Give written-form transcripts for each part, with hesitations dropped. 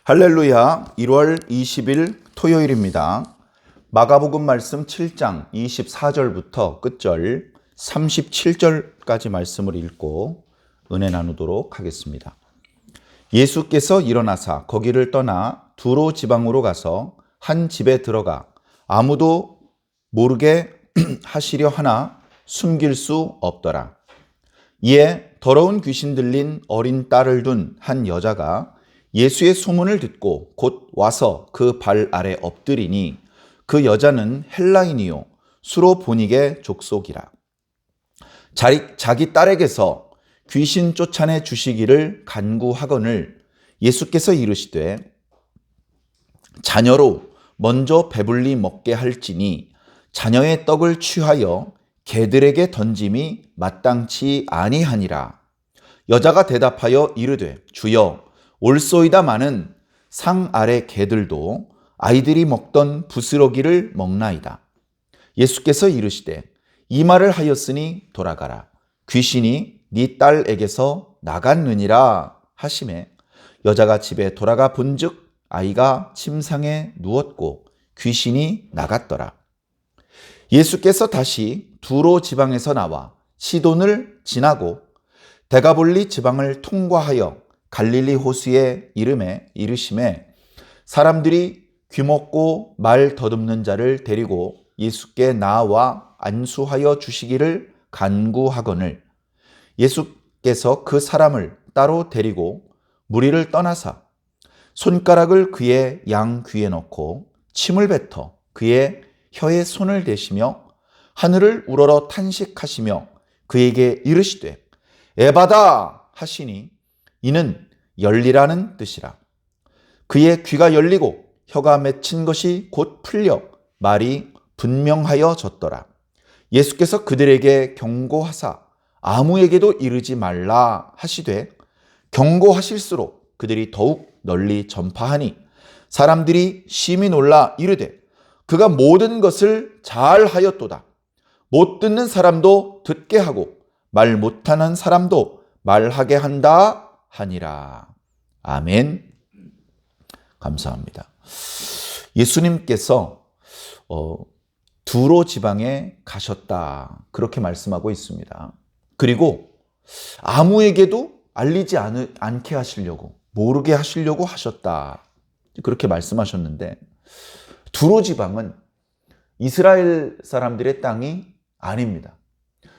할렐루야. 1월 20일 토요일입니다. 마가복음 말씀 7장 24절부터 끝절 37절까지 말씀을 읽고 은혜 나누도록 하겠습니다. 예수께서 일어나사 거기를 떠나 두로 지방으로 가서 한 집에 들어가 아무도 모르게 하시려 하나 숨길 수 없더라. 이에 더러운 귀신 들린 어린 딸을 둔 한 여자가 예수의 소문을 듣고 곧 와서 그 발 아래 엎드리니 그 여자는 헬라인이요 수로보니게 족속이라. 자기 딸에게서 귀신 쫓아내 주시기를 간구하거늘 예수께서 이르시되 자녀로 먼저 배불리 먹게 할지니 자녀의 떡을 취하여 개들에게 던짐이 마땅치 아니하니라. 여자가 대답하여 이르되 주여 올소이다마는 상 아래 개들도 아이들이 먹던 부스러기를 먹나이다. 예수께서 이르시되 이 말을 하였으니 돌아가라. 귀신이 네 딸에게서 나갔느니라 하시매 여자가 집에 돌아가 본즉 아이가 침상에 누웠고 귀신이 나갔더라. 예수께서 다시 두로 지방에서 나와 시돈을 지나고 데가볼리 지방을 통과하여 갈릴리 호수에 이르심에 사람들이 귀먹고 말 더듬는 자를 데리고 예수께 나와 안수하여 주시기를 간구하거늘 예수께서 그 사람을 따로 데리고 무리를 떠나사 손가락을 그의 양 귀에 넣고 침을 뱉어 그의 혀에 손을 대시며 하늘을 우러러 탄식하시며 그에게 이르시되 에바다 하시니 이는 열리라는 뜻이라. 그의 귀가 열리고 혀가 맺힌 것이 곧 풀려 말이 분명하여졌더라. 예수께서 그들에게 경고하사 아무에게도 이르지 말라 하시되 경고하실수록 그들이 더욱 널리 전파하니 사람들이 심히 놀라 이르되 그가 모든 것을 잘 하였도다. 못 듣는 사람도 듣게 하고 말 못하는 사람도 말하게 한다 하니라. 아멘. 감사합니다. 예수님께서 두로 지방에 가셨다. 그렇게 말씀하고 있습니다. 그리고 아무에게도 알리지 않게 하시려고, 모르게 하시려고 하셨다. 그렇게 말씀하셨는데 두로 지방은 이스라엘 사람들의 땅이 아닙니다.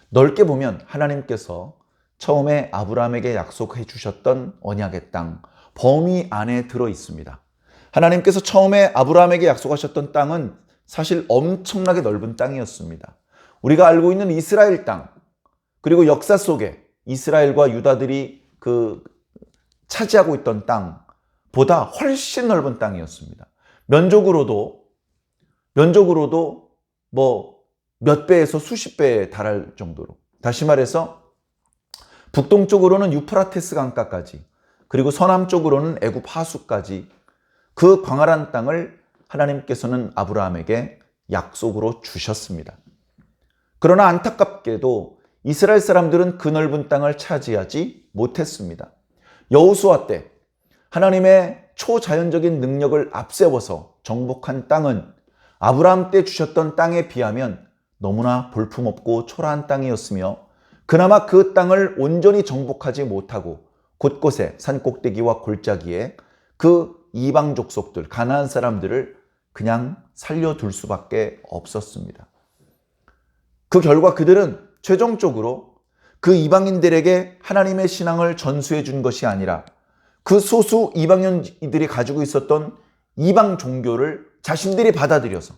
넓게 보면 하나님께서 처음에 아브라함에게 약속해 주셨던 언약의 땅 범위 안에 들어 있습니다. 하나님께서 처음에 아브라함에게 약속하셨던 땅은 사실 엄청나게 넓은 땅이었습니다. 우리가 알고 있는 이스라엘 땅, 그리고 역사 속에 이스라엘과 유다들이 차지하고 있던 땅보다 훨씬 넓은 땅이었습니다. 면적으로도 뭐 몇 배에서 수십 배에 달할 정도로, 다시 말해서 북동쪽으로는 유프라테스 강가까지, 그리고 서남쪽으로는 애굽 하수까지 그 광활한 땅을 하나님께서는 아브라함에게 약속으로 주셨습니다. 그러나 안타깝게도 이스라엘 사람들은 그 넓은 땅을 차지하지 못했습니다. 여호수아 때 하나님의 초자연적인 능력을 앞세워서 정복한 땅은 아브라함 때 주셨던 땅에 비하면 너무나 볼품없고 초라한 땅이었으며 그나마 그 땅을 온전히 정복하지 못하고 곳곳에 산꼭대기와 골짜기에 그 이방 족속들, 가나안 사람들을 그냥 살려둘 수밖에 없었습니다. 그 결과 그들은 최종적으로 그 이방인들에게 하나님의 신앙을 전수해 준 것이 아니라 그 소수 이방인들이 가지고 있었던 이방 종교를 자신들이 받아들여서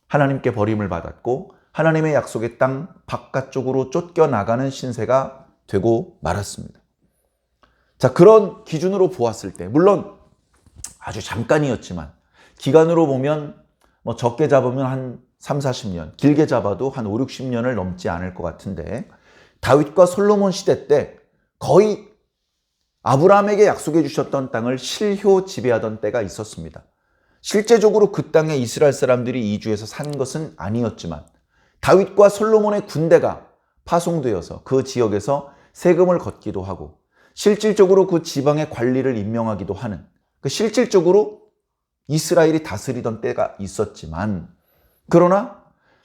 하나님께 버림을 받았고 하나님의 약속의 땅 바깥쪽으로 쫓겨나가는 신세가 되고 말았습니다. 자, 그런 기준으로 보았을 때, 물론 아주 잠깐이었지만 기간으로 보면 적게 잡으면 한 3, 40년, 길게 잡아도 한 5, 60년을 넘지 않을 것 같은데 다윗과 솔로몬 시대 때 거의 아브라함에게 약속해 주셨던 땅을 실효 지배하던 때가 있었습니다. 실제적으로 그 땅에 이스라엘 사람들이 이주해서 산 것은 아니었지만 다윗과 솔로몬의 군대가 파송되어서 그 지역에서 세금을 걷기도 하고 실질적으로 그 지방의 관리를 임명하기도 하는 실질적으로 이스라엘이 다스리던 때가 있었지만, 그러나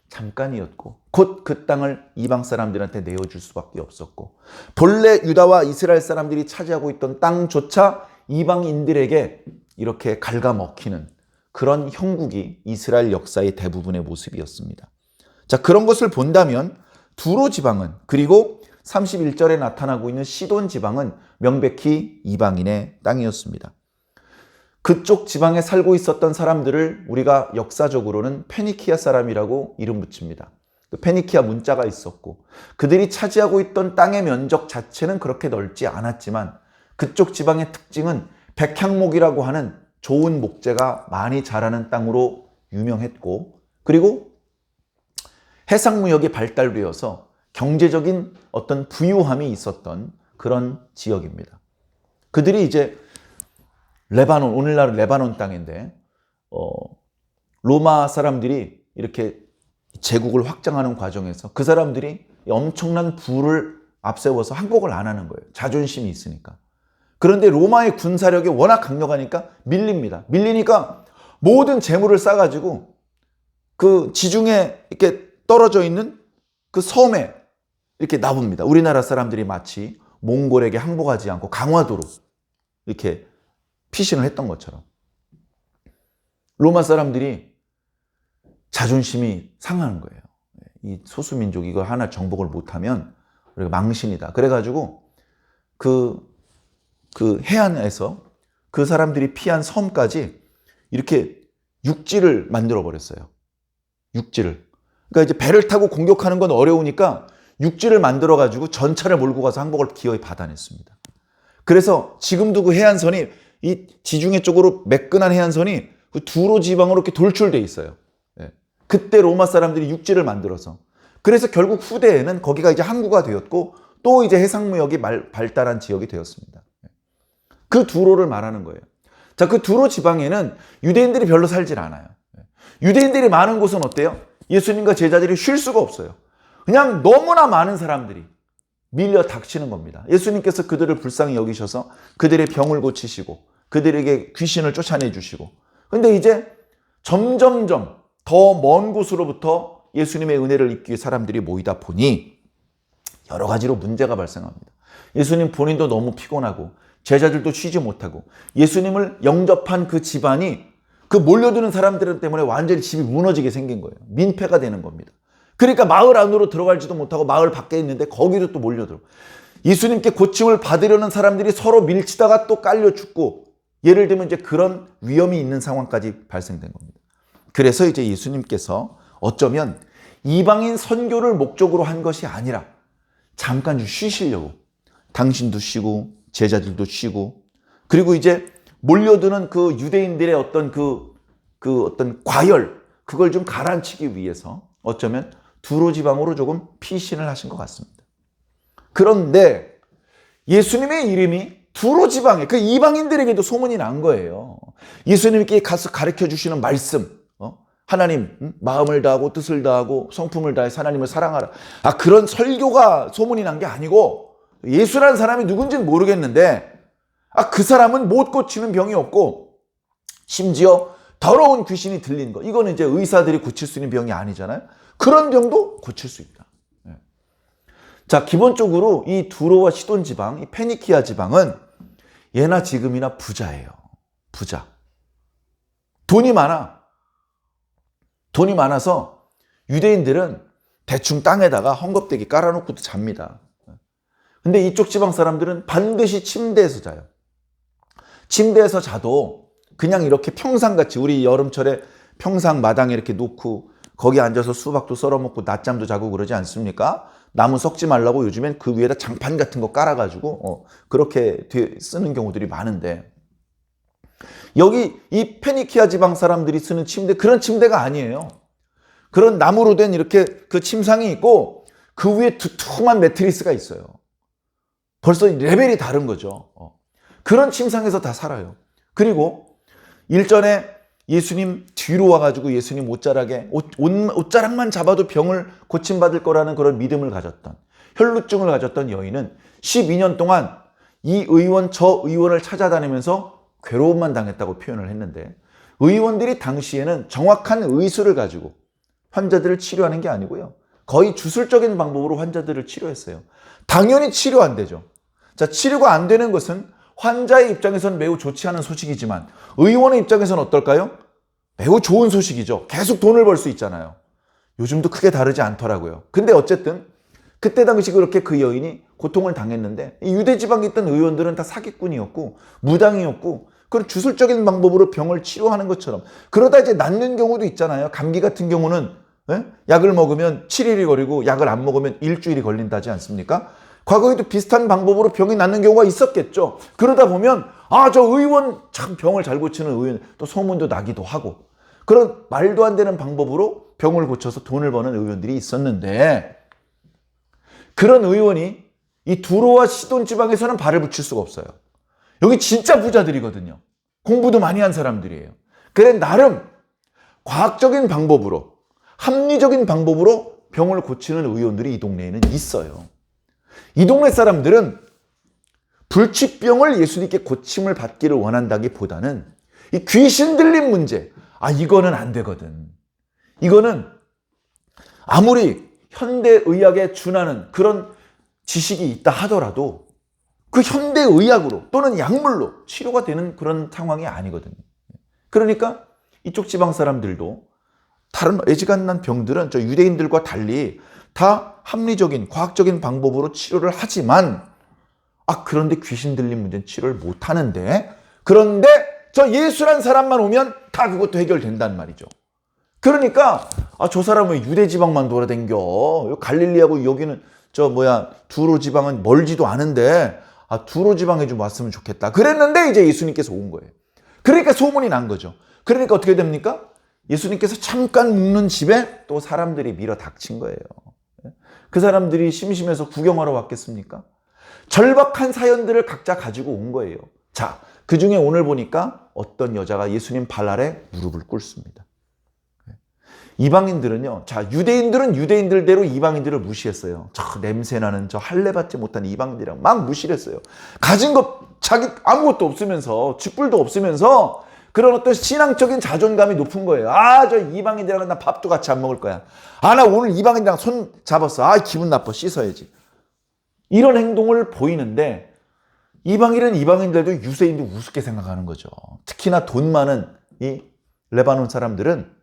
잠깐이었고 곧 그 땅을 이방 사람들한테 내어줄 수밖에 없었고, 본래 유다와 이스라엘 사람들이 차지하고 있던 땅조차 이방인들에게 이렇게 갉아먹히는 그런 형국이 이스라엘 역사의 대부분의 모습이었습니다. 자, 그런 것을 본다면 두로 지방은, 그리고 31절에 나타나고 있는 시돈 지방은 명백히 이방인의 땅이었습니다. 그쪽 지방에 살고 있었던 사람들을 우리가 역사적으로는 페니키아 사람이라고 이름 붙입니다. 페니키아 문자가 있었고, 그들이 차지하고 있던 땅의 면적 자체는 그렇게 넓지 않았지만 그쪽 지방의 특징은 백향목이라고 하는 좋은 목재가 많이 자라는 땅으로 유명했고, 그리고 해상무역이 발달되어서 경제적인 어떤 부유함이 있었던 그런 지역입니다. 그들이 이제 레바논, 오늘날 레바논 땅인데 로마 사람들이 이렇게 제국을 확장하는 과정에서 그 사람들이 엄청난 부를 앞세워서 항복을 안 하는 거예요. 자존심이 있으니까. 그런데 로마의 군사력이 워낙 강력하니까 밀립니다. 밀리니까 모든 재물을 싸가지고 그 지중해 이렇게 떨어져 있는 그 섬에 이렇게 놔봅니다. 우리나라 사람들이 마치 몽골에게 항복하지 않고 강화도로 이렇게 피신을 했던 것처럼 로마 사람들이 자존심이 상하는 거예요. 이 소수민족 이거 하나 정복을 못하면 우리가 망신이다. 그래가지고 그 해안에서 그 사람들이 피한 섬까지 이렇게 육지를 만들어 버렸어요. 육지를. 그러니까 이제 배를 타고 공격하는 건 어려우니까 육지를 만들어 가지고 전차를 몰고 가서 항복을 기어이 받아냈습니다. 그래서 지금도 그 해안선이 이 지중해 쪽으로 매끈한 해안선이 그 두로 지방으로 이렇게 돌출돼 있어요. 그때 로마 사람들이 육지를 만들어서, 그래서 결국 후대에는 거기가 이제 항구가 되었고 또 이제 해상무역이 발달한 지역이 되었습니다. 그 두로를 말하는 거예요. 자, 그 두로 지방에는 유대인들이 별로 살질 않아요. 유대인들이 많은 곳은 어때요? 예수님과 제자들이 쉴 수가 없어요. 그냥 너무나 많은 사람들이 밀려 닥치는 겁니다. 예수님께서 그들을 불쌍히 여기셔서 그들의 병을 고치시고 그들에게 귀신을 쫓아내 주시고, 근데 이제 점점점 더 먼 곳으로부터 예수님의 은혜를 입기 위해 사람들이 모이다 보니 여러 가지로 문제가 발생합니다. 예수님 본인도 너무 피곤하고 제자들도 쉬지 못하고 예수님을 영접한 그 집안이 그 몰려드는 사람들 때문에 완전히 집이 무너지게 생긴 거예요. 민폐가 되는 겁니다. 그러니까 마을 안으로 들어갈지도 못하고 마을 밖에 있는데 거기도 또 몰려들어. 예수님께 고침을 받으려는 사람들이 서로 밀치다가 또 깔려 죽고, 예를 들면 이제 그런 위험이 있는 상황까지 발생된 겁니다. 그래서 이제 예수님께서 어쩌면 이방인 선교를 목적으로 한 것이 아니라 잠깐 좀 쉬시려고, 당신도 쉬고 제자들도 쉬고, 그리고 이제 몰려드는 그 유대인들의 어떤 그 어떤 과열, 그걸 좀 가라앉히기 위해서 어쩌면 두로 지방으로 조금 피신을 하신 것 같습니다. 그런데 예수님의 이름이 두로 지방에, 그 이방인들에게도 소문이 난 거예요. 예수님께 가서 가르쳐 주시는 말씀, 하나님 마음을 다하고 뜻을 다하고 성품을 다해서 하나님을 사랑하라. 그런 설교가 소문이 난 게 아니고, 예수라는 사람이 누군지는 모르겠는데 그 사람은 못 고치는 병이 없고 심지어 더러운 귀신이 들리는 거, 이거는 이제 의사들이 고칠 수 있는 병이 아니잖아요. 그런 병도 고칠 수 있다. 자, 기본적으로 이 두로와 시돈 지방, 이 페니키아 지방은 예나 지금이나 부자예요. 부자. 돈이 많아. 돈이 많아서 유대인들은 대충 땅에다가 헝겊대기 깔아놓고도 잡니다. 근데 이쪽 지방 사람들은 반드시 침대에서 자요. 침대에서 자도 그냥 이렇게 평상같이, 우리 여름철에 평상 마당에 이렇게 놓고 거기 앉아서 수박도 썰어먹고 낮잠도 자고 그러지 않습니까? 나무 썩지 말라고 요즘엔 그 위에다 장판 같은 거 깔아가지고 그렇게 쓰는 경우들이 많은데, 여기 이 페니키아 지방 사람들이 쓰는 침대, 그런 침대가 아니에요. 그런 나무로 된 이렇게 그 침상이 있고 그 위에 두툼한 매트리스가 있어요. 벌써 레벨이 다른 거죠. 그런 침상에서 다 살아요. 그리고 일전에 예수님 뒤로 와가지고 예수님 옷자락만 잡아도 병을 고침받을 거라는 그런 믿음을 가졌던, 혈루증을 가졌던 여인은 12년 동안 이 의원 저 의원을 찾아다니면서 괴로움만 당했다고 표현을 했는데 의원들이 당시에는 정확한 의술을 가지고 환자들을 치료하는 게 아니고요. 거의 주술적인 방법으로 환자들을 치료했어요. 당연히 치료 안 되죠. 자, 치료가 안 되는 것은 환자의 입장에서는 매우 좋지 않은 소식이지만 의원의 입장에서는 어떨까요? 매우 좋은 소식이죠. 계속 돈을 벌 수 있잖아요. 요즘도 크게 다르지 않더라고요. 근데 어쨌든 그때 당시 그렇게 그 여인이 고통을 당했는데 이 유대 지방에 있던 의원들은 다 사기꾼이었고 무당이었고 그런 주술적인 방법으로 병을 치료하는 것처럼 그러다 이제 낫는 경우도 있잖아요. 감기 같은 경우는 약을 먹으면 7일이 걸리고 약을 안 먹으면 일주일이 걸린다지 않습니까? 과거에도 비슷한 방법으로 병이 낫는 경우가 있었겠죠. 그러다 보면 저 의원 참 병을 잘 고치는 의원 또 소문도 나기도 하고 그런 말도 안 되는 방법으로 병을 고쳐서 돈을 버는 의원들이 있었는데 그런 의원이 이 두로와 시돈 지방에서는 발을 붙일 수가 없어요. 여기 진짜 부자들이거든요. 공부도 많이 한 사람들이에요. 그래 나름 과학적인 방법으로 합리적인 방법으로 병을 고치는 의원들이 이 동네에는 있어요. 이 동네 사람들은 불치병을 예수님께 고침을 받기를 원한다기보다는 이 귀신 들린 문제, 이거는 안 되거든. 이거는 아무리 현대의학에 준하는 그런 지식이 있다 하더라도 그 현대의학으로 또는 약물로 치료가 되는 그런 상황이 아니거든요. 그러니까 이쪽 지방 사람들도 다른 애지간한 병들은 저 유대인들과 달리 다 합리적인 과학적인 방법으로 치료를 하지만 그런데 귀신 들린 문제는 치료를 못 하는데 그런데 저 예수란 사람만 오면 다 그것도 해결된단 말이죠. 그러니까 저 사람은 유대 지방만 돌아댕겨. 갈릴리하고 여기는 두로 지방은 멀지도 않은데 두로 지방에 좀 왔으면 좋겠다. 그랬는데 이제 예수님께서 온 거예요. 그러니까 소문이 난 거죠. 그러니까 어떻게 됩니까? 예수님께서 잠깐 묵는 집에 또 사람들이 밀어 닥친 거예요. 그 사람들이 심심해서 구경하러 왔겠습니까? 절박한 사연들을 각자 가지고 온 거예요. 자, 그 중에 오늘 보니까 어떤 여자가 예수님 발 아래 무릎을 꿇습니다. 이방인들은요, 유대인들은 유대인들대로 이방인들을 무시했어요. 냄새나는 할례 받지 못한 이방인들이랑 막 무시를 했어요. 가진 것, 자기 아무것도 없으면서, 쥐뿔도 없으면서 그런 어떤 신앙적인 자존감이 높은 거예요. 저 이방인들이랑 나 밥도 같이 안 먹을 거야. 나 오늘 이방인들이랑 손 잡았어. 기분 나빠. 씻어야지. 이런 행동을 보이는데 이방인은 이방인들도 유대인도 우습게 생각하는 거죠. 특히나 돈 많은 이 레바논 사람들은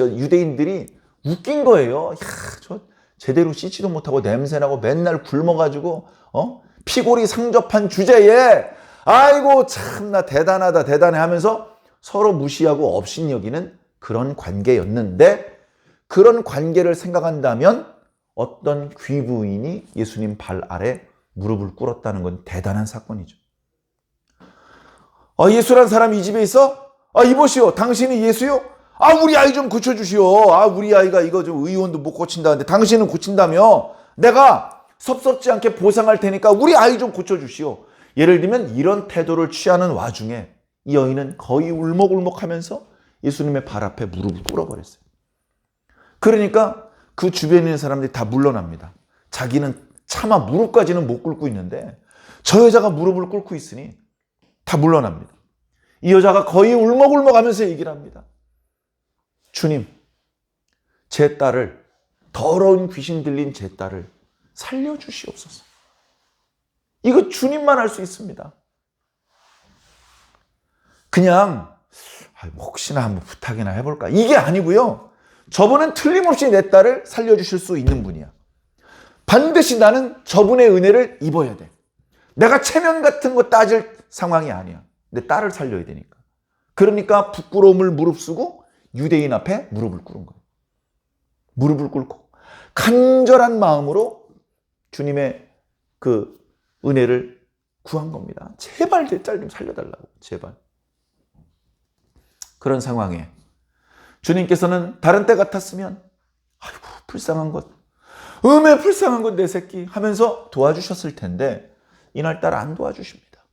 유대인들이 웃긴 거예요. 저 제대로 씻지도 못하고 냄새나고 맨날 굶어가지고 피골이 상접한 주제에 아이고 참나 대단하다 대단해 하면서 서로 무시하고 업신여기는 그런 관계였는데 그런 관계를 생각한다면 어떤 귀부인이 예수님 발 아래 무릎을 꿇었다는 건 대단한 사건이죠. 예수란 사람이 이 집에 있어? 이보시오. 당신이 예수요? 우리 아이 좀 고쳐주시오. 우리 아이가 이거 좀 의원도 못 고친다는데 당신은 고친다며? 내가 섭섭지 않게 보상할 테니까 우리 아이 좀 고쳐주시오. 예를 들면 이런 태도를 취하는 와중에 이 여인은 거의 울먹울먹하면서 예수님의 발 앞에 무릎을 꿇어버렸어요. 그러니까 그 주변에 있는 사람들이 다 물러납니다. 자기는 차마 무릎까지는 못 꿇고 있는데 저 여자가 무릎을 꿇고 있으니 다 물러납니다. 이 여자가 거의 울먹울먹하면서 얘기를 합니다. 주님, 제 딸을, 더러운 귀신 들린 제 딸을 살려주시옵소서. 이거 주님만 할 수 있습니다. 그냥 혹시나 한번 부탁이나 해볼까? 이게 아니고요. 저분은 틀림없이 내 딸을 살려주실 수 있는 분이야. 반드시 나는 저분의 은혜를 입어야 돼. 내가 체면 같은 거 따질 상황이 아니야. 내 딸을 살려야 되니까. 그러니까 부끄러움을 무릅쓰고 유대인 앞에 무릎을 꿇은 거예요. 무릎을 꿇고 간절한 마음으로 주님의 그 은혜를 구한 겁니다. 제발 내 딸 좀 살려달라고. 제발. 그런 상황에 주님께서는 다른 때 같았으면 아이고 불쌍한 것, 불쌍한 것 내 새끼 하면서 도와주셨을 텐데 이날따라 안 도와주십니다.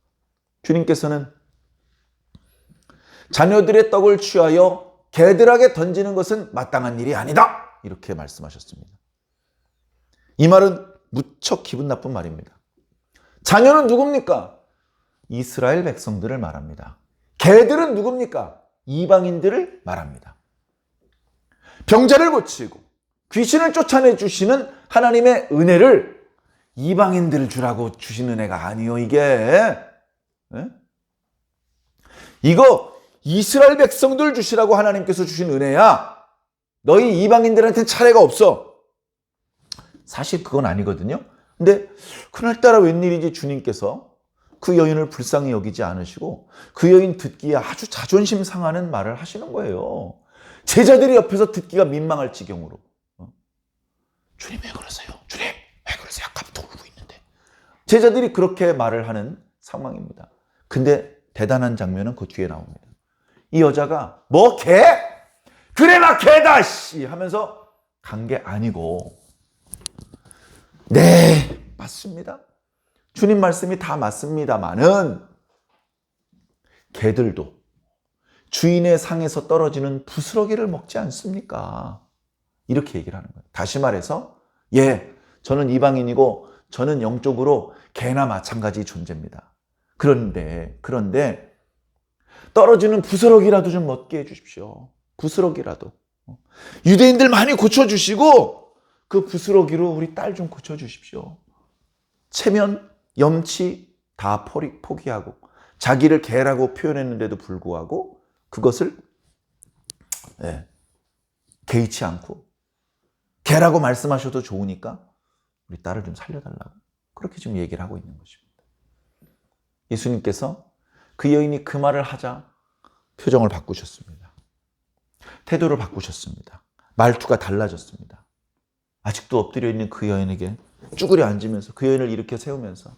주님께서는 자녀들의 떡을 취하여 개들에게 던지는 것은 마땅한 일이 아니다. 이렇게 말씀하셨습니다. 이 말은 무척 기분 나쁜 말입니다. 자녀는 누굽니까? 이스라엘 백성들을 말합니다. 걔들은 누굽니까? 이방인들을 말합니다. 병자를 고치고 귀신을 쫓아내 주시는 하나님의 은혜를 이방인들을 주라고 주신 은혜가 아니요, 이게. 네? 이거 이스라엘 백성들 주시라고 하나님께서 주신 은혜야. 너희 이방인들한테는 차례가 없어. 사실 그건 아니거든요. 근데 그날따라 웬일인지 주님께서 그 여인을 불쌍히 여기지 않으시고 그 여인 듣기에 아주 자존심 상하는 말을 하시는 거예요. 제자들이 옆에서 듣기가 민망할 지경으로. 주님 왜 그러세요? 주님 왜 그러세요? 아까부터 울고 있는데. 제자들이 그렇게 말을 하는 상황입니다. 근데 대단한 장면은 그 뒤에 나옵니다. 이 여자가 뭐 개? 그래 나 개다 씨 하면서 간 게 아니고, 네 맞습니다. 주님 말씀이 다 맞습니다만은 개들도 주인의 상에서 떨어지는 부스러기를 먹지 않습니까? 이렇게 얘기를 하는 거예요. 다시 말해서 저는 이방인이고 저는 영적으로 개나 마찬가지 존재입니다. 그런데 떨어지는 부스러기라도 좀 먹게 해주십시오. 부스러기라도. 유대인들 많이 고쳐주시고 그 부스러기로 우리 딸 좀 고쳐주십시오. 체면, 염치 다 포기하고 자기를 개라고 표현했는데도 불구하고 그것을 개의치 않고 개라고 말씀하셔도 좋으니까 우리 딸을 좀 살려달라고 그렇게 지금 얘기를 하고 있는 것입니다. 예수님께서 그 여인이 그 말을 하자 표정을 바꾸셨습니다. 태도를 바꾸셨습니다. 말투가 달라졌습니다. 아직도 엎드려 있는 그 여인에게 쭈그려 앉으면서 그 여인을 일으켜 세우면서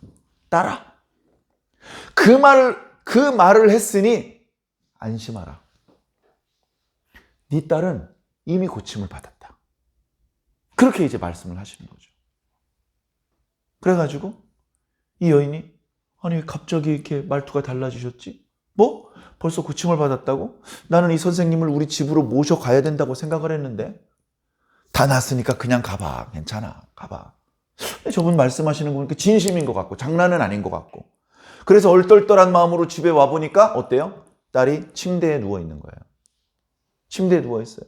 딸아, 그 말을 했으니 안심하라. 네 딸은 이미 고침을 받았다. 그렇게 이제 말씀을 하시는 거죠. 그래가지고 이 여인이 아니 왜 갑자기 이렇게 말투가 달라지셨지? 뭐? 벌써 고침을 받았다고? 나는 이 선생님을 우리 집으로 모셔가야 된다고 생각을 했는데 다 났으니까 그냥 가봐. 괜찮아. 가봐. 저분 말씀하시는 거 보니까 진심인 것 같고 장난은 아닌 것 같고, 그래서 얼떨떨한 마음으로 집에 와보니까 어때요? 딸이 침대에 누워있는 거예요. 침대에 누워있어요.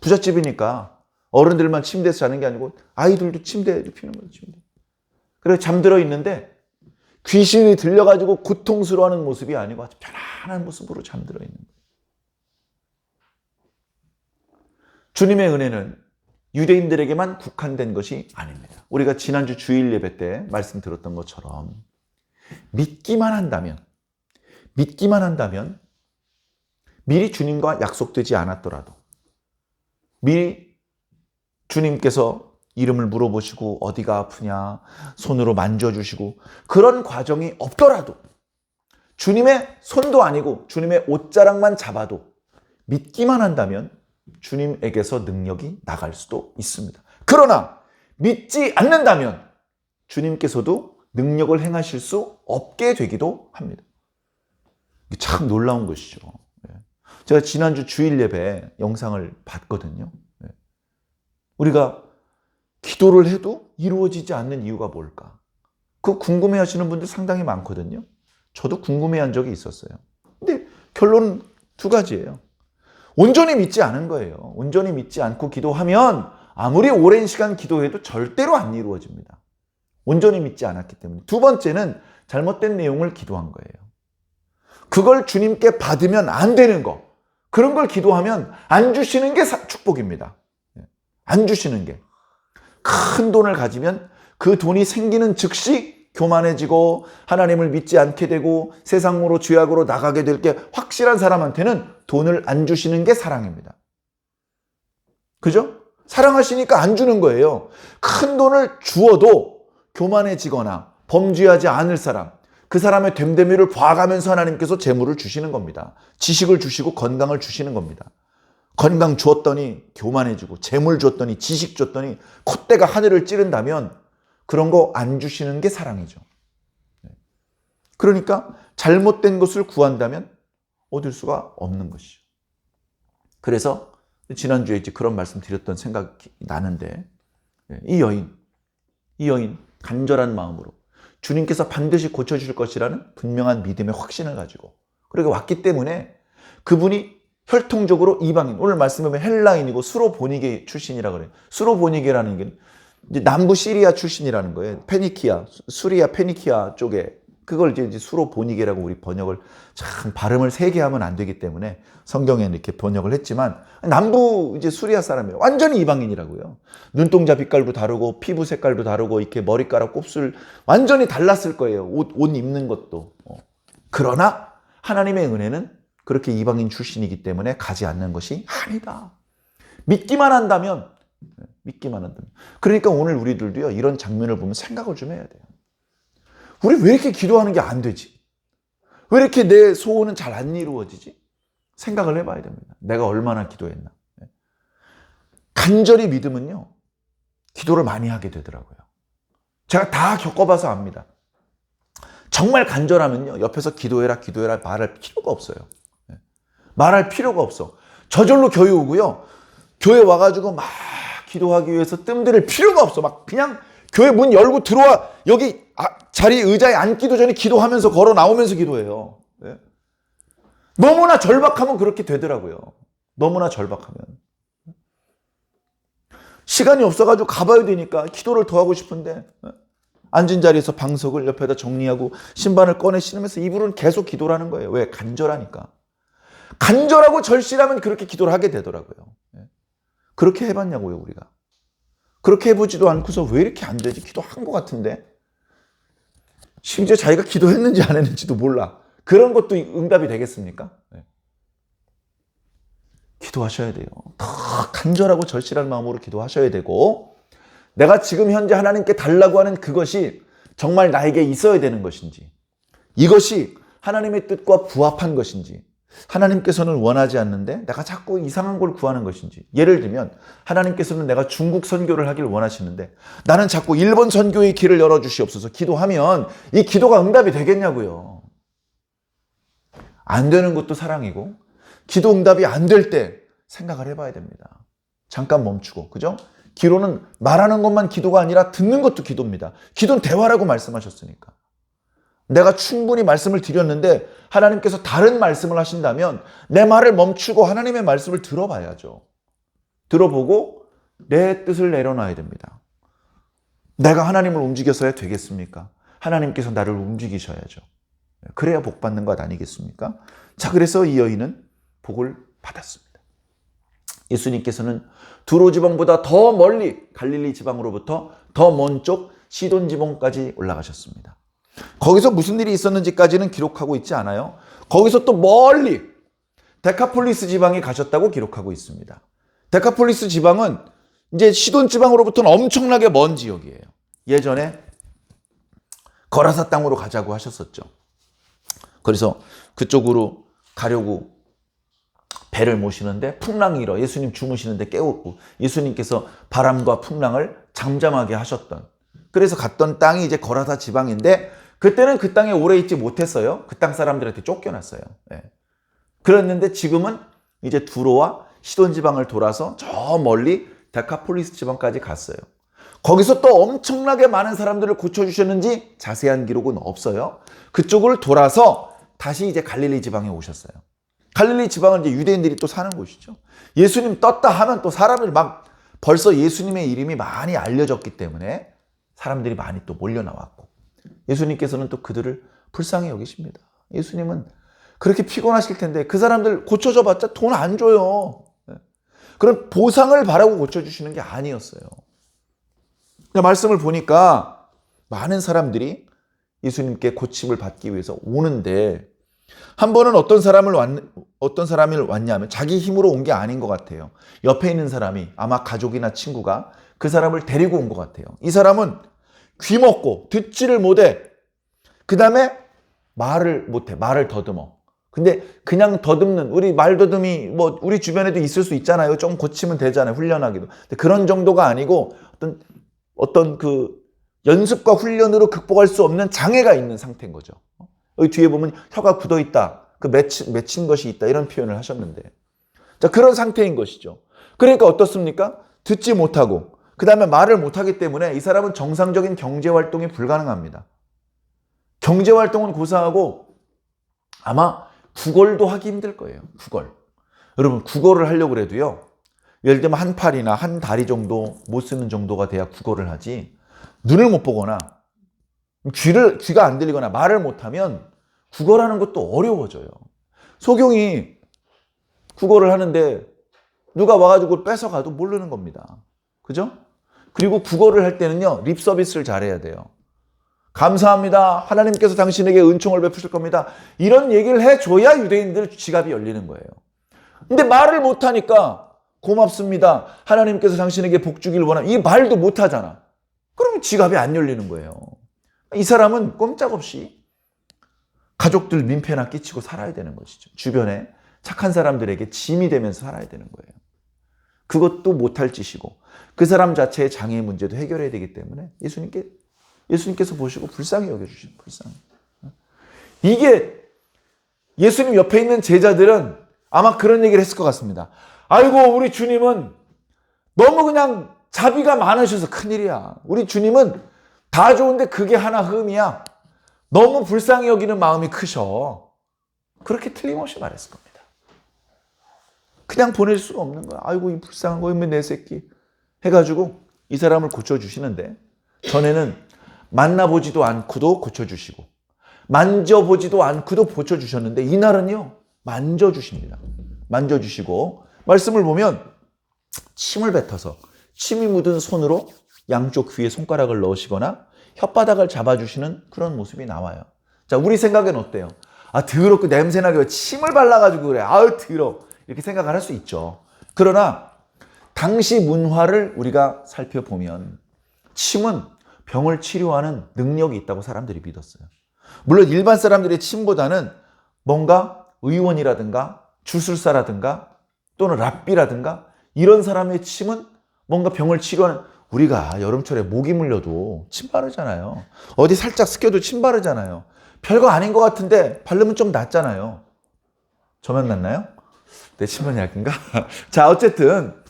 부잣집이니까 어른들만 침대에서 자는 게 아니고 아이들도 침대에 눕히는 거예요. 침대. 그래서 잠들어 있는데 귀신이 들려가지고 고통스러워하는 모습이 아니고 아주 편안한 모습으로 잠들어 있는 거예요. 주님의 은혜는 유대인들에게만 국한된 것이 아닙니다. 우리가 지난주 주일 예배 때 말씀 들었던 것처럼 믿기만 한다면 미리 주님과 약속되지 않았더라도 미리 주님께서 이름을 물어보시고 어디가 아프냐 손으로 만져주시고 그런 과정이 없더라도 주님의 손도 아니고 주님의 옷자락만 잡아도 믿기만 한다면 주님에게서 능력이 나갈 수도 있습니다. 그러나 믿지 않는다면 주님께서도 능력을 행하실 수 없게 되기도 합니다. 이게 참 놀라운 것이죠. 제가 지난주 주일 예배 영상을 봤거든요. 우리가 기도를 해도 이루어지지 않는 이유가 뭘까? 그거 궁금해 하시는 분들 상당히 많거든요. 저도 궁금해 한 적이 있었어요. 근데 결론은 두 가지예요. 온전히 믿지 않은 거예요. 온전히 믿지 않고 기도하면 아무리 오랜 시간 기도해도 절대로 안 이루어집니다. 온전히 믿지 않았기 때문에. 두 번째는 잘못된 내용을 기도한 거예요. 그걸 주님께 받으면 안 되는 거. 그런 걸 기도하면 안 주시는 게 축복입니다. 안 주시는 게. 큰 돈을 가지면 그 돈이 생기는 즉시 교만해지고 하나님을 믿지 않게 되고 세상으로 죄악으로 나가게 될 게 확실한 사람한테는 돈을 안 주시는 게 사랑입니다. 그죠? 사랑하시니까 안 주는 거예요. 큰 돈을 주어도 교만해지거나 범죄하지 않을 사람, 그 사람의 됨됨이를 봐가면서 하나님께서 재물을 주시는 겁니다. 지식을 주시고 건강을 주시는 겁니다. 건강 주었더니 교만해지고 재물 줬더니 지식 줬더니 콧대가 하늘을 찌른다면 그런 거 안 주시는 게 사랑이죠. 그러니까 잘못된 것을 구한다면 얻을 수가 없는 것이죠. 그래서 지난주에 이제 그런 말씀 드렸던 생각이 나는데 이 여인 간절한 마음으로 주님께서 반드시 고쳐주실 것이라는 분명한 믿음의 확신을 가지고 그렇게 왔기 때문에 그분이 혈통적으로 이방인, 오늘 말씀하면 헬라인이고 수로보니게 출신이라 그래요. 수로보니게라는 게 이제 남부 시리아 출신이라는 거예요. 페니키아, 수리아 페니키아 쪽에 그걸 이제 수로보니게라고 우리 번역을 참 발음을 세게 하면 안 되기 때문에 성경에는 이렇게 번역을 했지만 남부 이제 수리아 사람이에요. 완전히 이방인이라고요. 눈동자 빛깔도 다르고 피부 색깔도 다르고 이렇게 머리카락 곱슬 완전히 달랐을 거예요. 옷 입는 것도. 그러나 하나님의 은혜는 그렇게 이방인 출신이기 때문에 가지 않는 것이 아니다. 믿기만 한다면. 그러니까 오늘 우리들도요, 이런 장면을 보면 생각을 좀 해야 돼요. 우리 왜 이렇게 기도하는 게 안 되지? 왜 이렇게 내 소원은 잘 안 이루어지지? 생각을 해봐야 됩니다. 내가 얼마나 기도했나. 간절히 믿으면요, 기도를 많이 하게 되더라고요. 제가 다 겪어봐서 압니다. 정말 간절하면요, 옆에서 기도해라 말할 필요가 없어요. 말할 필요가 없어. 저절로 교회 오고요, 교회 와가지고 막 기도하기 위해서 뜸들일 필요가 없어. 막 그냥 교회 문 열고 들어와, 여기 자리 의자에 앉기도 전에 기도하면서 걸어 나오면서 기도해요. 네? 너무나 절박하면 그렇게 되더라고요. 너무나 절박하면. 시간이 없어가지고 가봐야 되니까 기도를 더 하고 싶은데 앉은 자리에서 방석을 옆에다 정리하고 신발을 꺼내 신으면서 이분은 계속 기도를 하는 거예요. 왜? 간절하니까. 간절하고 절실하면 그렇게 기도를 하게 되더라고요. 그렇게 해봤냐고요, 우리가. 그렇게 해보지도 않고서 왜 이렇게 안 되지? 기도한 것 같은데. 심지어 자기가 기도했는지 안 했는지도 몰라. 그런 것도 응답이 되겠습니까? 기도하셔야 돼요. 더 간절하고 절실한 마음으로 기도하셔야 되고, 내가 지금 현재 하나님께 달라고 하는 그것이 정말 나에게 있어야 되는 것인지, 이것이 하나님의 뜻과 부합한 것인지, 하나님께서는 원하지 않는데 내가 자꾸 이상한 걸 구하는 것인지. 예를 들면 하나님께서는 내가 중국 선교를 하길 원하시는데 나는 자꾸 일본 선교의 길을 열어주시옵소서 기도하면 이 기도가 응답이 되겠냐고요. 안 되는 것도 사랑이고, 기도 응답이 안 될 때 생각을 해봐야 됩니다. 잠깐 멈추고, 그죠? 기도는 말하는 것만 기도가 아니라 듣는 것도 기도입니다. 기도는 대화라고 말씀하셨으니까. 내가 충분히 말씀을 드렸는데 하나님께서 다른 말씀을 하신다면 내 말을 멈추고 하나님의 말씀을 들어봐야죠. 들어보고 내 뜻을 내려놔야 됩니다. 내가 하나님을 움직여서야 되겠습니까? 하나님께서 나를 움직이셔야죠. 그래야 복 받는 것 아니겠습니까? 자, 그래서 이 여인은 복을 받았습니다. 예수님께서는 두로 지방보다 더 멀리 갈릴리 지방으로부터 더 먼 쪽 시돈 지방까지 올라가셨습니다. 거기서 무슨 일이 있었는지까지는 기록하고 있지 않아요. 거기서 또 멀리 데카폴리스 지방에 가셨다고 기록하고 있습니다. 데카폴리스 지방은 이제 시돈 지방으로부터는 엄청나게 먼 지역이에요. 예전에 거라사 땅으로 가자고 하셨었죠. 그래서 그쪽으로 가려고 배를 모시는데 풍랑이 일어 예수님 주무시는데 깨우고 예수님께서 바람과 풍랑을 잠잠하게 하셨던, 그래서 갔던 땅이 이제 거라사 지방인데 그때는 그 땅에 오래 있지 못했어요. 그 땅 사람들한테 쫓겨났어요. 그랬는데 지금은 이제 두로와 시돈 지방을 돌아서 저 멀리 데카폴리스 지방까지 갔어요. 거기서 또 엄청나게 많은 사람들을 고쳐주셨는지 자세한 기록은 없어요. 그쪽을 돌아서 다시 이제 갈릴리 지방에 오셨어요. 갈릴리 지방은 이제 유대인들이 또 사는 곳이죠. 예수님 떴다 하면 또 사람들이 막 벌써 예수님의 이름이 많이 알려졌기 때문에 사람들이 많이 또 몰려 나왔고, 예수님께서는 또 그들을 불쌍히 여기십니다. 예수님은 그렇게 피곤하실 텐데 그 사람들 고쳐줘 봤자 돈 안 줘요. 그런 보상을 바라고 고쳐주시는 게 아니었어요. 말씀을 보니까 많은 사람들이 예수님께 고침을 받기 위해서 오는데, 한 번은 어떤 사람이 왔냐면 자기 힘으로 온 게 아닌 것 같아요. 옆에 있는 사람이, 아마 가족이나 친구가 그 사람을 데리고 온 것 같아요. 이 사람은 귀먹고 듣지를 못해. 그 다음에 말을 못해. 말을 더듬어. 근데 그냥 더듬는, 우리 말더듬이 뭐 우리 주변에도 있을 수 있잖아요. 좀 고치면 되잖아요. 훈련하기도. 근데 그런 정도가 아니고 어떤 그 연습과 훈련으로 극복할 수 없는 장애가 있는 상태인 거죠. 여기 뒤에 보면 혀가 굳어 있다. 그 맺힌 것이 있다. 이런 표현을 하셨는데. 자, 그런 상태인 것이죠. 그러니까 어떻습니까? 듣지 못하고, 그 다음에 말을 못하기 때문에 이 사람은 정상적인 경제 활동이 불가능합니다. 경제활동은 고사하고 아마 국어도 하기 힘들 거예요. 국어. 여러분 국어를 하려고 해도요. 예를 들면 한 팔이나 한 다리 정도 못 쓰는 정도가 돼야 국어를 하지. 눈을 못 보거나 귀가 안 들리거나 말을 못하면 국어라는 것도 어려워져요. 소경이 국어를 하는데 누가 와가지고 뺏어가도 모르는 겁니다. 그죠? 그리고 국어를 할 때는요. 립 서비스를 잘해야 돼요. 감사합니다. 하나님께서 당신에게 은총을 베푸실 겁니다. 이런 얘기를 해줘야 유대인들 지갑이 열리는 거예요. 근데 말을 못하니까 고맙습니다. 하나님께서 당신에게 복 주기를 원합니다. 이 말도 못하잖아. 그러면 지갑이 안 열리는 거예요. 이 사람은 꼼짝없이 가족들 민폐나 끼치고 살아야 되는 것이죠. 주변에 착한 사람들에게 짐이 되면서 살아야 되는 거예요. 그것도 못할 짓이고 그 사람 자체의 장애의 문제도 해결해야 되기 때문에 예수님께서 보시고 불쌍히 여겨주시는 불쌍히. 이게 예수님 옆에 있는 제자들은 아마 그런 얘기를 했을 것 같습니다. 아이고 우리 주님은 너무 그냥 자비가 많으셔서 큰일이야. 우리 주님은 다 좋은데 그게 하나 흠이야. 너무 불쌍히 여기는 마음이 크셔. 그렇게 틀림없이 말했을 겁니다. 그냥 보낼 수가 없는 거야. 아이고 이 불쌍한 거 내 새끼 해가지고 이 사람을 고쳐주시는데 전에는 만나보지도 않고도 고쳐주시고 만져보지도 않고도 고쳐주셨는데 이날은요 만져주십니다. 만져주시고 말씀을 보면 침을 뱉어서 침이 묻은 손으로 양쪽 귀에 손가락을 넣으시거나 혓바닥을 잡아주시는 그런 모습이 나와요. 자, 우리 생각엔 어때요? 아, 더럽고 냄새나게 왜 침을 발라가지고 그래. 아우, 더러워. 이렇게 생각을 할 수 있죠. 그러나 당시 문화를 우리가 살펴보면 침은 병을 치료하는 능력이 있다고 사람들이 믿었어요. 물론 일반 사람들의 침보다는 뭔가 의원이라든가 주술사라든가 또는 랍비라든가 이런 사람의 침은 뭔가 병을 치료하는, 우리가 여름철에 모기 물려도 침 바르잖아요. 어디 살짝 스켜도 침 바르잖아요. 별거 아닌 것 같은데 바르면 좀 낫잖아요. 저만 낫나요? 내 침은 약인가? 자, 어쨌든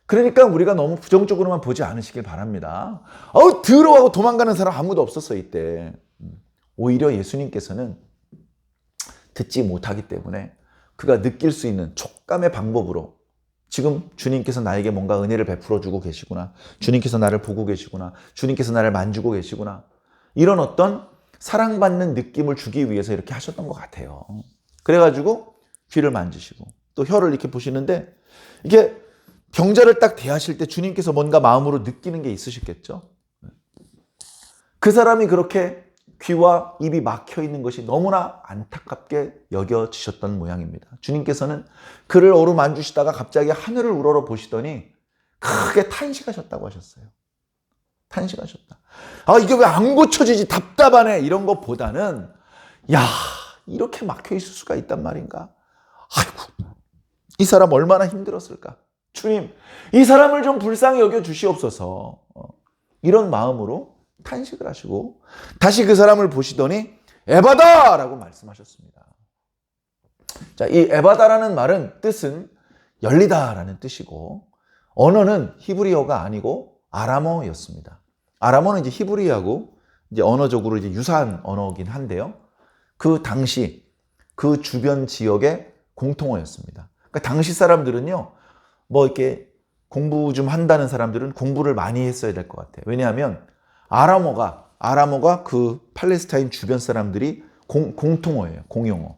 그러니까 우리가 너무 부정적으로만 보지 않으시길 바랍니다. 어우 더러워하고 도망가는 사람 아무도 없었어요 이때. 오히려 예수님께서는 듣지 못하기 때문에 그가 느낄 수 있는 촉감의 방법으로 지금 주님께서 나에게 뭔가 은혜를 베풀어 주고 계시구나. 주님께서 나를 보고 계시구나. 주님께서 나를 만지고 계시구나. 이런 어떤 사랑받는 느낌을 주기 위해서 이렇게 하셨던 것 같아요. 그래가지고 귀를 만지시고 또 혀를 이렇게 보시는데 이게 병자를 딱 대하실 때 주님께서 뭔가 마음으로 느끼는 게 있으셨겠죠. 그 사람이 그렇게 귀와 입이 막혀 있는 것이 너무나 안타깝게 여겨지셨던 모양입니다. 주님께서는 그를 어루만지시다가 갑자기 하늘을 우러러 보시더니 크게 탄식하셨다고 하셨어요. 탄식하셨다. 아, 이게 왜 안 고쳐지지? 답답하네. 이런 것보다는 야, 이렇게 막혀 있을 수가 있단 말인가? 아이고, 이 사람 얼마나 힘들었을까? 주님, 이 사람을 좀 불쌍히 여겨 주시옵소서. 이런 마음으로 탄식을 하시고 다시 그 사람을 보시더니 에바다라고 말씀하셨습니다. 자, 이 에바다라는 말은 뜻은 열리다라는 뜻이고 언어는 히브리어가 아니고 아람어였습니다. 아람어는 이제 히브리어하고 이제 언어적으로 이제 유사한 언어이긴 한데요. 그 당시 그 주변 지역의 공통어였습니다. 그러니까 당시 사람들은요, 뭐 이렇게 공부 좀 한다는 사람들은 공부를 많이 했어야 될 것 같아요. 왜냐하면 아람어가 그 팔레스타인 주변 사람들이 공통어예요. 공용어.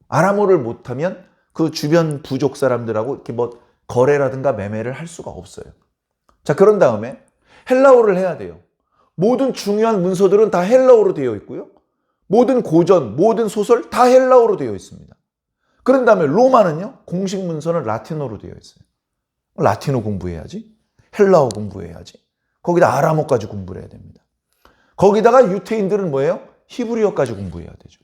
아람어를 못하면 그 주변 부족 사람들하고 이렇게 뭐 거래라든가 매매를 할 수가 없어요. 자, 그런 다음에 헬라어를 해야 돼요. 모든 중요한 문서들은 다 헬라어로 되어 있고요. 모든 고전, 모든 소설 다 헬라어로 되어 있습니다. 그런 다음에 로마는요, 공식 문서는 라틴어로 되어 있어요. 라틴어 공부해야지. 헬라어 공부해야지. 거기다 아람어까지 공부를 해야 됩니다. 거기다가 유대인들은 뭐예요? 히브리어까지 공부해야 되죠.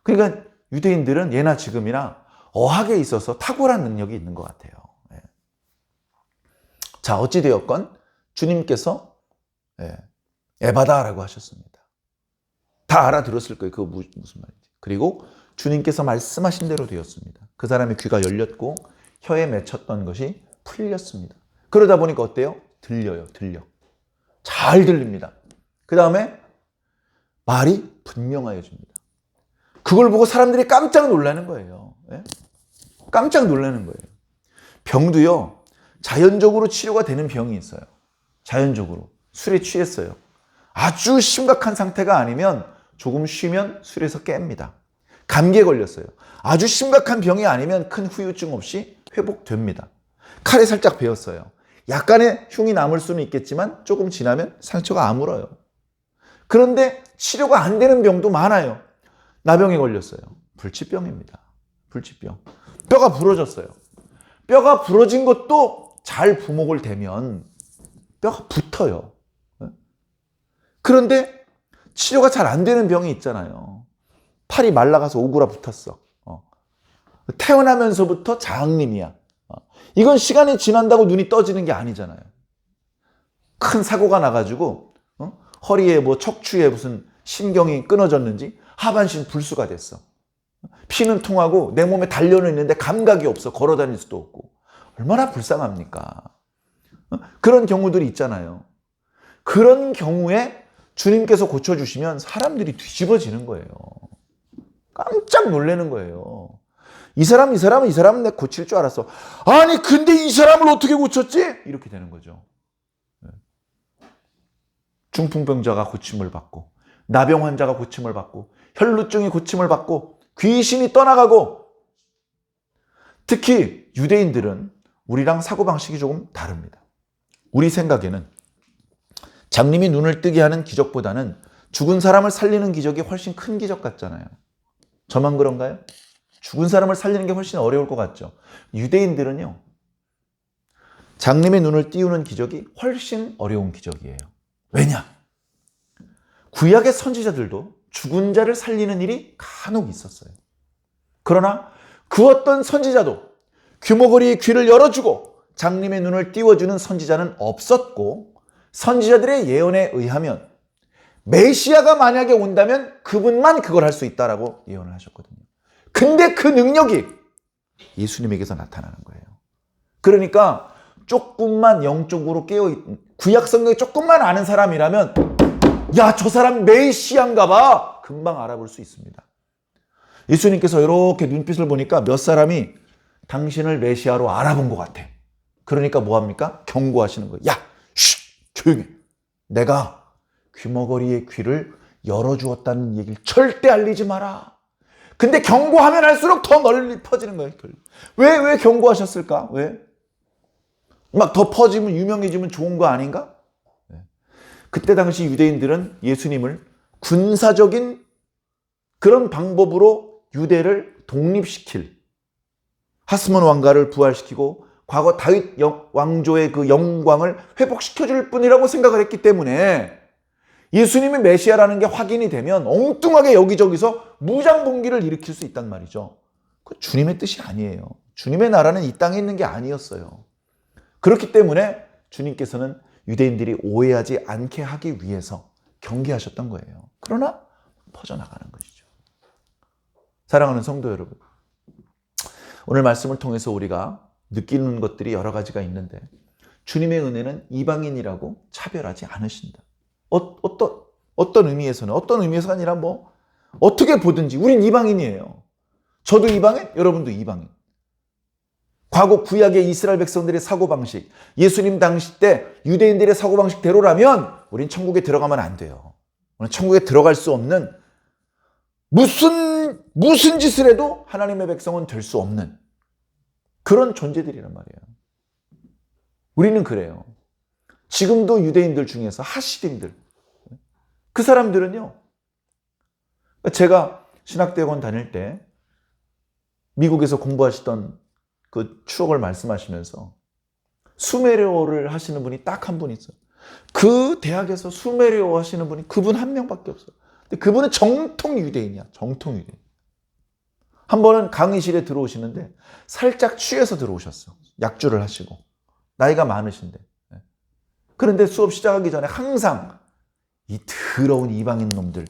그러니까 유대인들은 예나 지금이나 어학에 있어서 탁월한 능력이 있는 것 같아요. 자, 어찌되었건 주님께서 에바다라고 하셨습니다. 다 알아들었을 거예요. 그거 무슨 말인지. 그리고 주님께서 말씀하신 대로 되었습니다. 그 사람의 귀가 열렸고 혀에 맺혔던 것이 풀렸습니다. 그러다 보니까 어때요? 들려요. 들려. 잘 들립니다. 그 다음에 말이 분명하여집니다. 그걸 보고 사람들이 깜짝 놀라는 거예요. 예? 깜짝 놀라는 거예요. 병도요, 자연적으로 치료가 되는 병이 있어요. 자연적으로. 술에 취했어요. 아주 심각한 상태가 아니면 조금 쉬면 술에서 깹니다. 감기에 걸렸어요. 아주 심각한 병이 아니면 큰 후유증 없이 회복됩니다. 칼에 살짝 베었어요. 약간의 흉이 남을 수는 있겠지만 조금 지나면 상처가 아물어요. 그런데 치료가 안 되는 병도 많아요. 나병에 걸렸어요. 불치병입니다. 불치병. 뼈가 부러졌어요. 뼈가 부러진 것도 잘 부목을 대면 뼈가 붙어요. 그런데 치료가 잘 안 되는 병이 있잖아요. 팔이 말라가서 오그라 붙었어. 태어나면서부터 장님이야. 이건 시간이 지난다고 눈이 떠지는 게 아니잖아요. 큰 사고가 나가지고 허리에 뭐 척추에 무슨 신경이 끊어졌는지 하반신 불수가 됐어. 피는 통하고 내 몸에 단련은 있는데 감각이 없어. 걸어 다닐 수도 없고. 얼마나 불쌍합니까? 그런 경우들이 있잖아요. 그런 경우에 주님께서 고쳐주시면 사람들이 뒤집어지는 거예요. 깜짝 놀라는 거예요. 이 사람은 내가 고칠 줄 알았어. 아니 근데 이 사람을 어떻게 고쳤지? 이렇게 되는 거죠. 중풍병자가 고침을 받고, 나병 환자가 고침을 받고, 혈루증이 고침을 받고, 귀신이 떠나가고. 특히 유대인들은 우리랑 사고방식이 조금 다릅니다. 우리 생각에는 장님이 눈을 뜨게 하는 기적보다는 죽은 사람을 살리는 기적이 훨씬 큰 기적 같잖아요. 저만 그런가요? 죽은 사람을 살리는 게 훨씬 어려울 것 같죠. 유대인들은요, 장님의 눈을 띄우는 기적이 훨씬 어려운 기적이에요. 왜냐? 구약의 선지자들도 죽은 자를 살리는 일이 간혹 있었어요. 그러나 그 어떤 선지자도 귀머거리의 귀를 열어주고 장님의 눈을 띄워주는 선지자는 없었고, 선지자들의 예언에 의하면 메시아가 만약에 온다면 그분만 그걸 할 수 있다라고 예언을 하셨거든요. 근데 그 능력이 예수님에게서 나타나는 거예요. 그러니까 조금만 영적으로 깨어있는, 구약 성경에 조금만 아는 사람이라면 야, 저 사람 메시아인가 봐, 금방 알아볼 수 있습니다. 예수님께서 이렇게 눈빛을 보니까 몇 사람이 당신을 메시아로 알아본 것 같아. 그러니까 뭐합니까? 경고하시는 거예요. 야, 조용히. 내가 귀머거리의 귀를 열어주었다는 얘기를 절대 알리지 마라. 근데 경고하면 할수록 더 널리 퍼지는 거예요. 왜 경고하셨을까? 왜? 막 더 퍼지면 유명해지면 좋은 거 아닌가? 그때 당시 유대인들은 예수님을 군사적인 그런 방법으로 유대를 독립시킬, 하스몬 왕가를 부활시키고 과거 다윗 왕조의 그 영광을 회복시켜줄 뿐이라고 생각을 했기 때문에 예수님이 메시아라는 게 확인이 되면 엉뚱하게 여기저기서 무장봉기를 일으킬 수 있단 말이죠. 그 주님의 뜻이 아니에요. 주님의 나라는 이 땅에 있는 게 아니었어요. 그렇기 때문에 주님께서는 유대인들이 오해하지 않게 하기 위해서 경계하셨던 거예요. 그러나 퍼져나가는 것이죠. 사랑하는 성도 여러분, 오늘 말씀을 통해서 우리가 느끼는 것들이 여러 가지가 있는데 주님의 은혜는 이방인이라고 차별하지 않으신다. 어떤 의미에서는, 어떤 의미에서가 아니라 뭐 어떻게 보든지 우린 이방인이에요. 저도 이방인, 여러분도 이방인. 과거 구약의 이스라엘 백성들의 사고방식, 예수님 당시 때 유대인들의 사고방식대로라면 우린 천국에 들어가면 안 돼요. 우린 천국에 들어갈 수 없는, 무슨 짓을 해도 하나님의 백성은 될 수 없는 그런 존재들이란 말이에요. 우리는 그래요. 지금도 유대인들 중에서 하시딘들, 그 사람들은요, 제가 신학대학원 다닐 때 미국에서 공부하시던 그 추억을 말씀하시면서 수메르어를 하시는 분이 딱 한 분 있어요. 그 대학에서 수메르어 하시는 분이 그분 한 명밖에 없어요. 근데 그분은 정통 유대인이야. 정통 유대인. 한 번은 강의실에 들어오시는데 살짝 취해서 들어오셨어. 약주를 하시고. 나이가 많으신데. 그런데 수업 시작하기 전에 항상 이 더러운 이방인 놈들,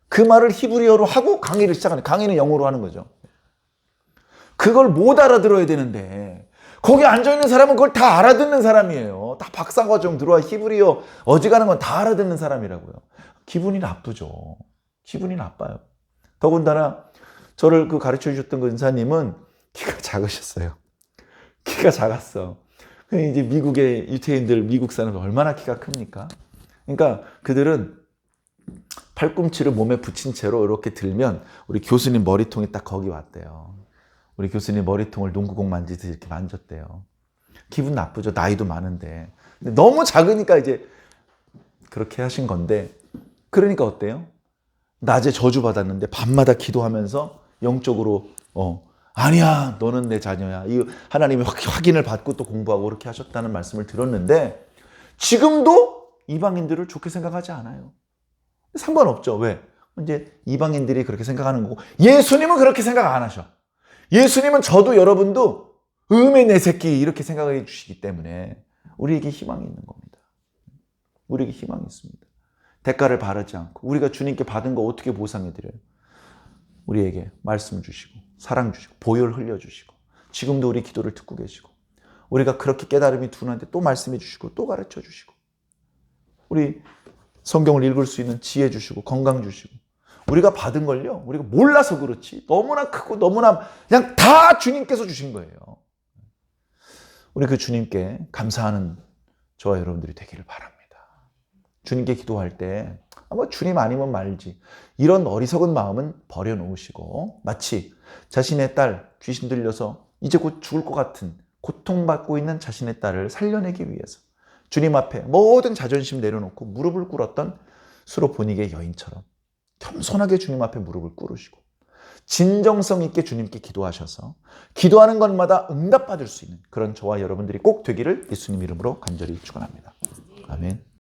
그 말을 히브리어로 하고 강의를 시작하는, 강의는 영어로 하는 거죠. 그걸 못 알아들어야 되는데 거기 앉아있는 사람은 그걸 다 알아듣는 사람이에요. 다 박사과정 들어와 히브리어 어지간한 건 다 알아듣는 사람이라고요. 기분이 나쁘죠. 기분이 나빠요. 더군다나 저를 그 가르쳐 주셨던 그 은사님은 키가 작으셨어요. 키가 작았어. 이제 미국의 유태인들, 미국 사람들 얼마나 키가 큽니까? 그러니까 그들은 팔꿈치를 몸에 붙인 채로 이렇게 들면 우리 교수님 머리통이 딱 거기 왔대요. 우리 교수님 머리통을 농구공 만지듯이 이렇게 만졌대요. 기분 나쁘죠. 나이도 많은데. 근데 너무 작으니까 이제 그렇게 하신 건데, 그러니까 어때요? 낮에 저주받았는데 밤마다 기도하면서 영적으로 아니야, 너는 내 자녀야. 이 하나님이 확인을 받고 또 공부하고 그렇게 하셨다는 말씀을 들었는데, 지금도 이방인들을 좋게 생각하지 않아요. 상관없죠. 왜? 이제 이방인들이 그렇게 생각하는 거고, 예수님은 그렇게 생각 안 하셔. 예수님은 저도 여러분도 음의 내 새끼 이렇게 생각해 주시기 때문에 우리에게 희망이 있는 겁니다. 우리에게 희망이 있습니다. 대가를 바라지 않고 우리가 주님께 받은 거 어떻게 보상해 드려요? 우리에게 말씀 주시고 사랑 주시고 보혈 흘려주시고 지금도 우리 기도를 듣고 계시고 우리가 그렇게 깨달음이 둔한데 또 말씀해 주시고 또 가르쳐 주시고 우리 성경을 읽을 수 있는 지혜 주시고 건강 주시고 우리가 받은 걸요, 우리가 몰라서 그렇지 너무나 크고 너무나 그냥 다 주님께서 주신 거예요. 우리 그 주님께 감사하는 저와 여러분들이 되기를 바랍니다. 주님께 기도할 때 주님 아니면 말지 이런 어리석은 마음은 버려놓으시고 마치 자신의 딸 귀신 들려서 이제 곧 죽을 것 같은 고통받고 있는 자신의 딸을 살려내기 위해서 주님 앞에 모든 자존심 내려놓고 무릎을 꿇었던 수로보니게 여인처럼 겸손하게 주님 앞에 무릎을 꿇으시고 진정성 있게 주님께 기도하셔서 기도하는 것마다 응답받을 수 있는 그런 저와 여러분들이 꼭 되기를 예수님 이름으로 간절히 축원합니다. 아멘.